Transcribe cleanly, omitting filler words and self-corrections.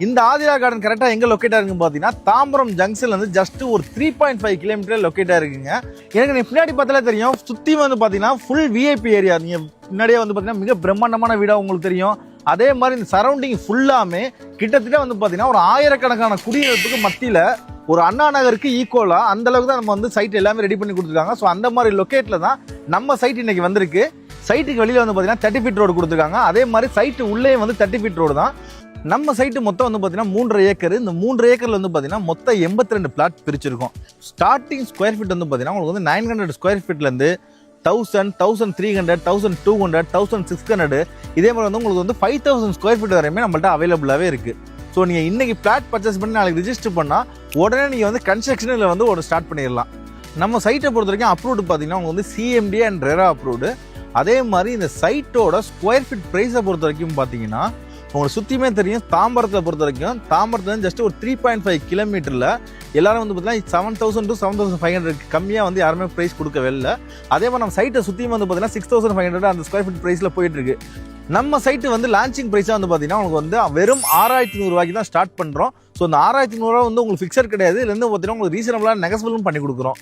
இந்த ஆதிரா கார்டன் கரெக்டாக எங்கே லொக்கேட் ஆகுன்னு பார்த்தீங்கன்னா தாம்பரம் ஜங்ஷன்லேருந்து ஜஸ்ட் ஒரு 3.5 கிலோமீட்டர் லொக்கேட் ஆகிருக்குங்க. எனக்கு நீ பின்னாடி பார்த்தாலே தெரியும், சுற்றி வந்து பார்த்தீங்கன்னா ஃபுல் விஐபி ஏரியா. நீங்கள் முன்னாடியே வந்து பார்த்தீங்கன்னா மிக பிரம்மாண்டமான வீடாக உங்களுக்கு தெரியும். அதே மாதிரி இந்த சரௌண்டிங் ஃபுல்லாமே கிட்டத்தட்ட வந்து பார்த்தீங்கன்னா ஒரு ஆயிரக்கணக்கான குடியிருப்புக்கு மத்தியில் ஒரு அண்ணா நகருக்கு ஈக்குவலாக அந்த அளவுக்கு தான் நம்ம வந்து சைட் எல்லாமே ரெடி பண்ணி கொடுத்துருக்காங்க. ஸோ அந்த மாதிரி லொக்கேட்டில் தான் நம்ம சைட் இன்னைக்கு வந்திருக்கு. சைட்டுக்கு வெளியில் வந்து பார்த்தீங்கன்னா 30 ஃபீட் ரோடு கொடுத்துருக்காங்க. அதே மாதிரி சைட்டு உள்ளே வந்து 30 ஃபீட் ரோடு தான். நம்ம சைட்டு மொத்தம் வந்து பார்த்தீங்கன்னா 3.5 ஏக்கர். இந்த 3.5 ஏக்கர்ல வந்து பார்த்தீங்கன்னா மொத்தம் 82 பிளாட் பிரிச்சிருக்கோம். ஸ்டார்டிங் ஸ்கொயர் ஃபீட் வந்து பார்த்தீங்கன்னா உங்களுக்கு வந்து 900 ஸ்கொயர் ஃபீட்லேருந்து 1000, 1300, 1200, 1600 இதே மாதிரி வந்து உங்களுக்கு வந்து 5000 ஸ்கொயர் ஃபீட் வரையுமே நம்மள்ட்ட அவைலபிளாகவே இருக்குது. ஸோ நீங்கள் இன்னைக்கு பிளாட் பர்ச்சேஸ் பண்ணி நாளைக்கு ரிஜிஸ்டர் பண்ணால் உடனே நீங்கள் வந்து கன்ஸ்ட்ரக்ஷனில் வந்து ஒரு ஸ்டார்ட் பண்ணிடலாம். நம்ம சைட்டை பொறுத்த வரைக்கும் அப்ரூவ்டு பார்த்தீங்கன்னா உங்களுக்கு வந்து சிஎம்டி அண்ட் ரெரா அப்ரூவ்டு. அதே மாதிரி இந்த சைட்டோட ஸ்கொயர் ஃபீட் ப்ரைஸை பொறுத்த வரைக்கும் பார்த்தீங்கன்னா உங்களுக்கு சுற்றியுமே தெரியும். தாம்பரத்தை பொறுத்த வரைக்கும் தாம்பரத்துல ஜஸ்ட் ஒரு 3.5 கிலோமீட்டரில் எல்லாரும் வந்து பார்த்தீங்கன்னா 7,000 to 7,500 கம்மியாக வந்து யாருமே ப்ரைஸ் கொடுக்கவே இல்லை. அதே மாதிரி நம்ம சைட்டை சுற்றியும் வந்து பார்த்தீங்கன்னா 6,500 அந்த ஸ்கொயர் ஃபீட் ப்ரைஸில் போயிட்டு இருக்கு. நம்ம சைட்டு வந்து லான்ச்சிங் ப்ரைஸாக வந்து பார்த்தீங்கன்னா உங்களுக்கு வந்து வெறும் 6,100 ரூபாய்க்கு தான் ஸ்டார்ட் பண்ணுறோம். ஸோ அந்த 6,100 ரூபா வந்து உங்களுக்கு ஃபிக்ஸட் கிடையாது. இதுலேருந்து பார்த்தீங்கன்னா உங்களுக்கு ரீசனபிளாக நெகஸ்பிளும் பண்ணி கொடுக்குறோம்.